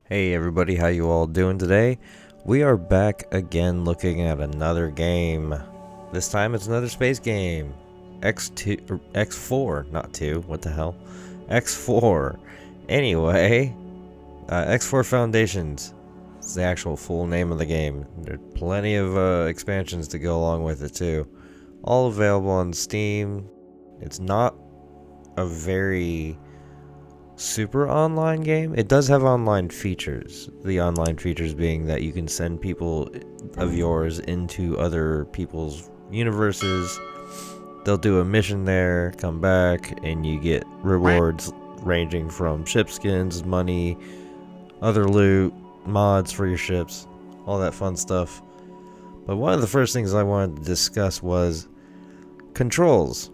Hey everybody, how you all doing today? We are back again looking at another game. This time it's another space game. X2 or X4, not 2. What the hell? X4. Anyway, X4 Foundations. It's the actual full name of the game. There's plenty of expansions to go along with it too. All available on Steam. It's not a very super online game. It does have online features. The online features being that you can send people of yours into other people's universes. They'll do a mission there, come back, and you get rewards ranging from ship skins, money, other loot, mods for your ships, all that fun stuff. But one of the first things I wanted to discuss was controls.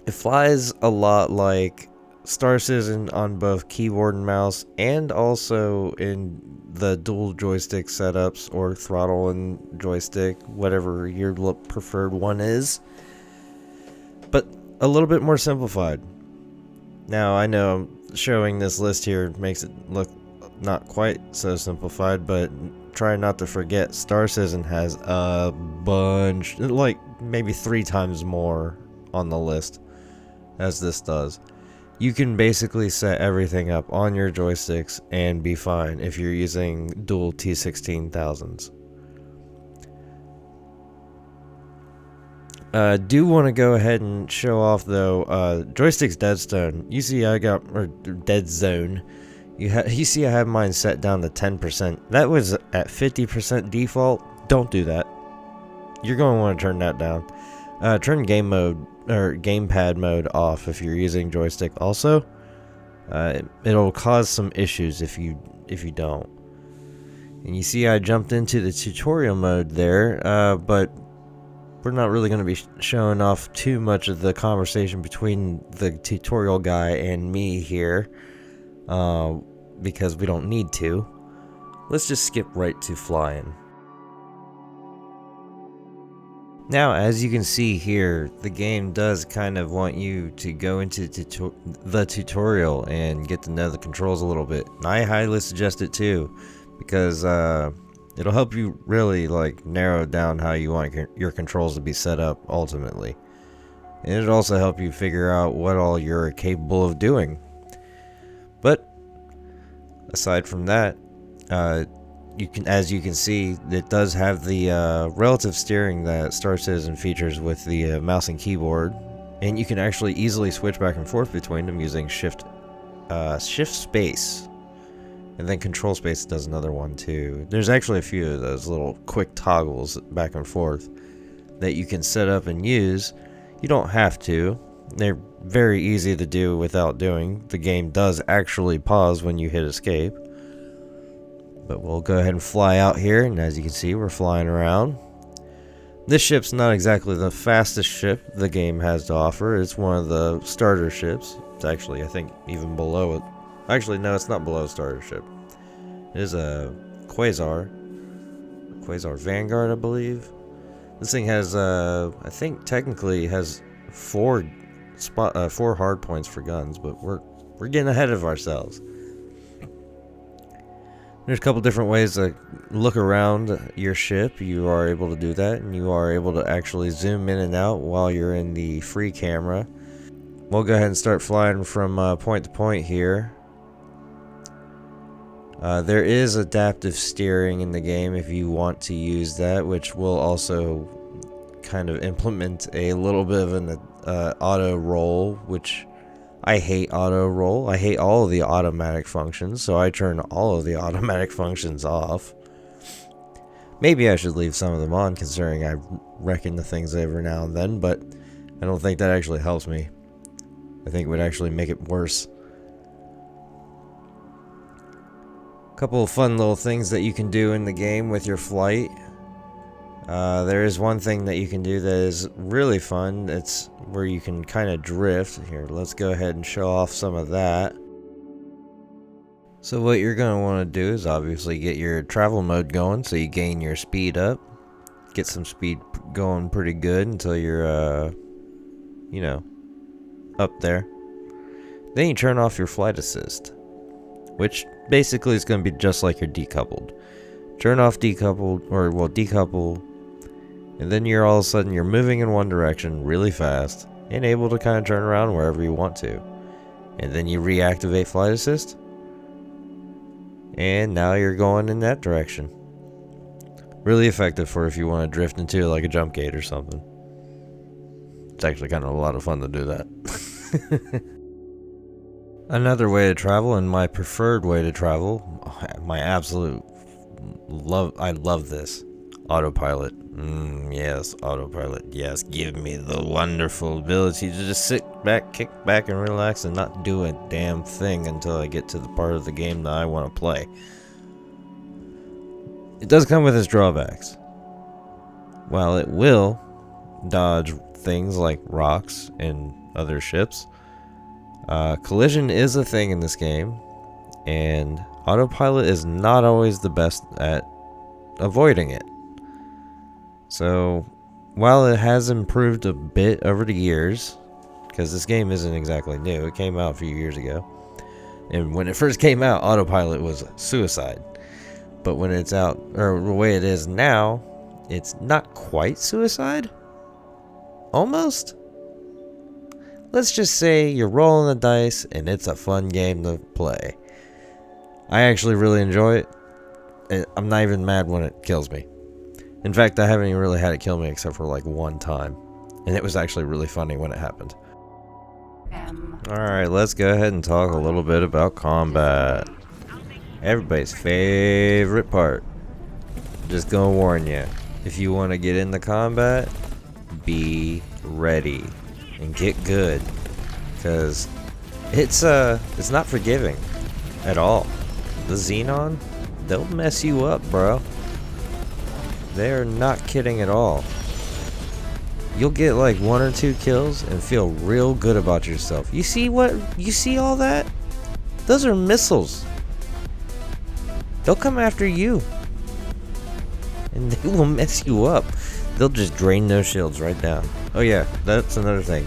It flies a lot like Star Citizen on both keyboard and mouse, and also in the dual joystick setups or throttle and joystick, whatever your preferred one is, but a little bit more simplified. Now, I know showing this list here makes it look not quite so simplified, but try not to forget Star Citizen has a bunch, like maybe 3 times more on the list as this does. You can basically set everything up on your joysticks and be fine if you're using dual T16000s. Do want to go ahead and show off though, joysticks deadstone. You see I got, or dead zone. You see I have mine set down to 10%. That was at 50% default. Don't do that. You're going to want to turn that down. Turn game mode or gamepad mode off if you're using joystick also. It'll cause some issues if you don't. And you see I jumped into the tutorial mode there, but we're not really going to be showing off too much of the conversation between the tutorial guy and me here, because we don't need to. Let's just skip right to flying. Now, as you can see here, the game does kind of want you to go into the tutorial and get to know the controls a little bit. And I highly suggest it too, because it'll help you really like narrow down how you want your controls to be set up ultimately. And it'll also help you figure out what all you're capable of doing. But aside from that, as you can see, it does have the relative steering that Star Citizen features with the mouse and keyboard, and you can actually easily switch back and forth between them using shift space, and then control space does another one too. There's actually a few of those little quick toggles back and forth that you can set up and use. You don't have to. They're very easy to do without doing. The game does actually pause when you hit escape. But we'll go ahead and fly out here, and as you can see, we're flying around. This ship's not exactly the fastest ship the game has to offer. It's one of the starter ships. It's actually, I think, even below it. Actually, no, it's not below starter ship. It is a Quasar Vanguard, I believe. This thing has, I think, technically has 4 hard points for guns, but we're getting ahead of ourselves. There's a couple different ways to look around your ship. You are able to do that, and you are able to actually zoom in and out while you're in the free camera. We'll go ahead and start flying from point to point here. There is adaptive steering in the game if you want to use that, which will also kind of implement a little bit of an auto roll, which I hate auto roll. I hate all of the automatic functions, so I turn all of the automatic functions off. Maybe I should leave some of them on, considering I wreck into things every now and then, but I don't think that actually helps me. I think it would actually make it worse. A couple of fun little things that you can do in the game with your flight. There is one thing that you can do that is really fun. It's where you can kind of drift. Here, let's go ahead and show off some of that. So what you're going to want to do is obviously get your travel mode going, so you gain your speed up. Get some speed going pretty good until you're, up there. Then you turn off your flight assist. which basically is going to be just like your decoupled. Turn off decoupled, or well, decouple, and then you're all of a sudden you're moving in one direction really fast and able to kind of turn around wherever you want to. And then you reactivate flight assist, and now you're going in that direction. Really effective for if you want to drift into like a jump gate or something. It's actually kind of a lot of fun to do that. Another way to travel, and my preferred way to travel, my absolute love, I love this. Autopilot. Yes, autopilot. Yes, give me the wonderful ability to just sit back, kick back, and relax and not do a damn thing until I get to the part of the game that I want to play. It does come with its drawbacks. While it will dodge things like rocks and other ships, collision is a thing in this game, and autopilot is not always the best at avoiding it. So, while it has improved a bit over the years, because this game isn't exactly new, it came out a few years ago, and when it first came out, autopilot was suicide. But when it's out, or the way it is now, it's not quite suicide. Almost. Let's just say you're rolling the dice and it's a fun game to play. I actually really enjoy it. I'm not even mad when it kills me. In fact, I haven't even really had it kill me except for like one time. And it was actually really funny when it happened. Alright, let's go ahead and talk a little bit about combat. Everybody's favorite part. Just gonna warn you. If you want to get into combat, be ready. And get good. Because it's not forgiving. At all. The Xenon, they'll mess you up, bro. They're not kidding at all. You'll get like 1 or 2 kills and feel real good about yourself. You see all that? Those are missiles. They'll come after you. And they will mess you up. They'll just drain those shields right down. Oh yeah, that's another thing.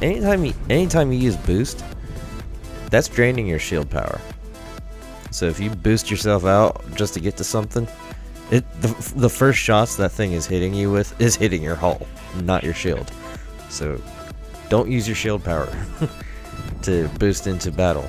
Anytime you use boost, that's draining your shield power. So if you boost yourself out just to get to something, the first shots that thing is hitting you with is hitting your hull, not your shield. So don't use your shield power to boost into battle.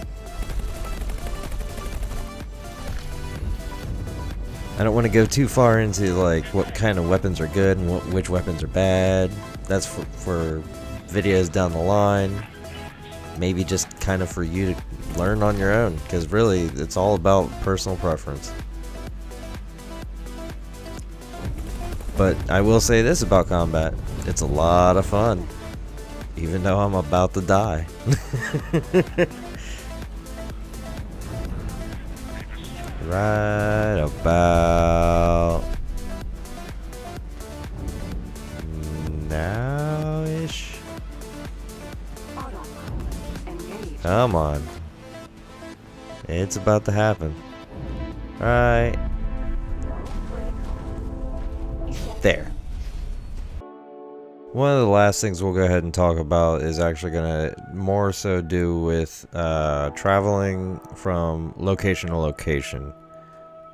I don't want to go too far into like what kind of weapons are good and which weapons are bad. That's for videos down the line. Maybe just kind of for you to learn on your own, because really it's all about personal preference. But I will say this about combat, it's a lot of fun, even though I'm about to die. Right about now-ish. Come on. It's about to happen. Right there. One of the last things we'll go ahead and talk about is actually going to more so do with traveling from location to location.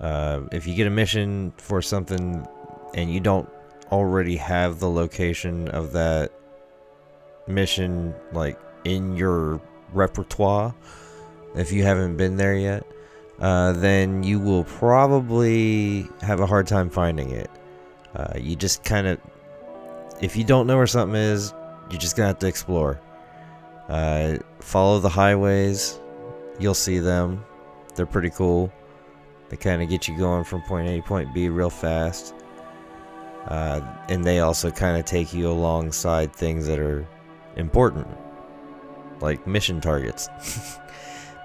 If you get a mission for something and you don't already have the location of that mission like in your repertoire, if you haven't been there yet, then you will probably have a hard time finding it. You just kind of, if you don't know where something is, you're just gonna have to explore. Follow the highways, you'll see them. They're pretty cool. They kind of get you going from point A to point B real fast. And they also kind of take you alongside things that are important, like mission targets.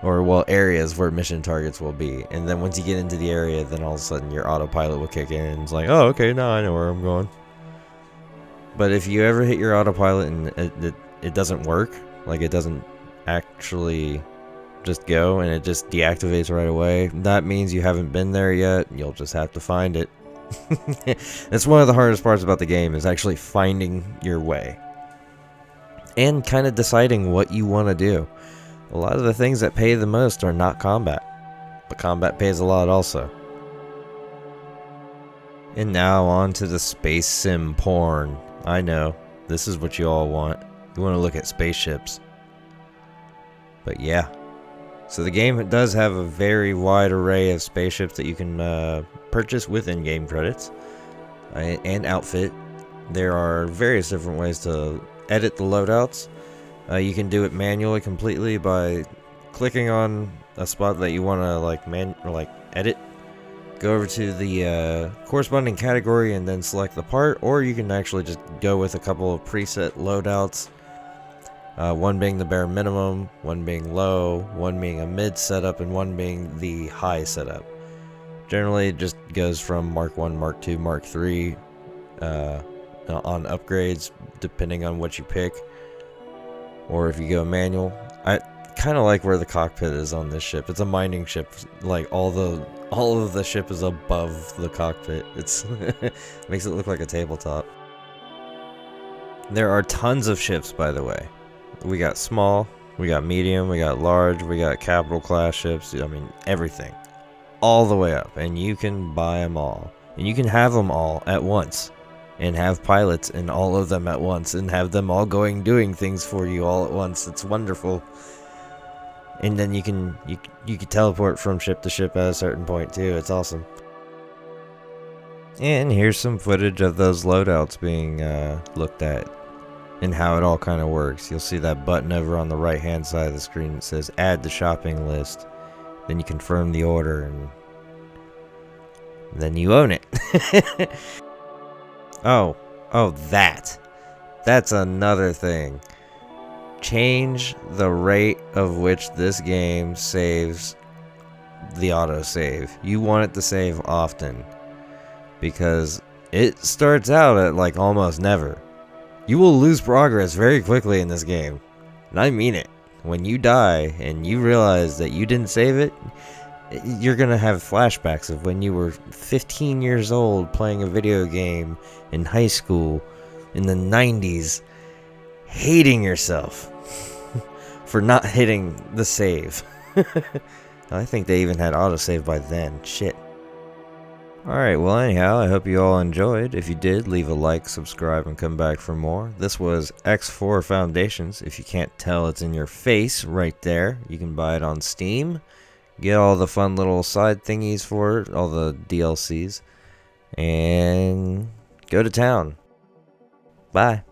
Or, well, areas where mission targets will be. And then once you get into the area, then all of a sudden your autopilot will kick in and it's like, oh, okay, now I know where I'm going. But if you ever hit your autopilot and it doesn't work, like it doesn't actually just go and it just deactivates right away, that means you haven't been there yet, and you'll just have to find it. That's one of the hardest parts about the game, is actually finding your way. And kind of deciding what you want to do. A lot of the things that pay the most are not combat. but combat pays a lot also. And now on to the space sim porn. I know, this is what you all want. You want to look at spaceships. But yeah. So the game does have a very wide array of spaceships that you can purchase with in-game credits and outfit. There are various different ways to edit the loadouts. You can do it manually completely by clicking on a spot that you want to edit. Go over to the corresponding category and then select the part, or you can actually just go with a couple of preset loadouts. One being the bare minimum, one being low, one being a mid setup, and one being the high setup. Generally, it just goes from Mark 1, Mark 2, Mark 3 on upgrades, depending on what you pick. Or if you go manual. I kind of like where the cockpit is on this ship. It's a mining ship. Like all of the ship is above the cockpit. It's makes it look like a tabletop. There are tons of ships, by the way. We got small, we got medium, we got large, we got capital class ships. I mean, everything. All the way up. And you can buy them all. And you can have them all at once. And have pilots in all of them at once. And have them all doing things for you all at once. It's wonderful. And then you can teleport from ship to ship at a certain point too. It's awesome. And here's some footage of those loadouts being looked at. And how it all kind of works. You'll see that button over on the right hand side of the screen that says add to shopping list. Then you confirm the order and then you own it. oh that's another thing. Change the rate of which this game saves the autosave. You want it to save often because it starts out at like almost never. You will lose progress very quickly in this game. And I mean it. When you die and you realize that you didn't save it, you're going to have flashbacks of when you were 15 years old playing a video game in high school in the 90s, hating yourself for not hitting the save. I think they even had autosave by then. Shit. Alright, well anyhow, I hope you all enjoyed. If you did, leave a like, subscribe, and come back for more. This was X4 Foundations. If you can't tell, it's in your face right there. You can buy it on Steam. Get all the fun little side thingies for it, all the DLCs. And go to town. Bye.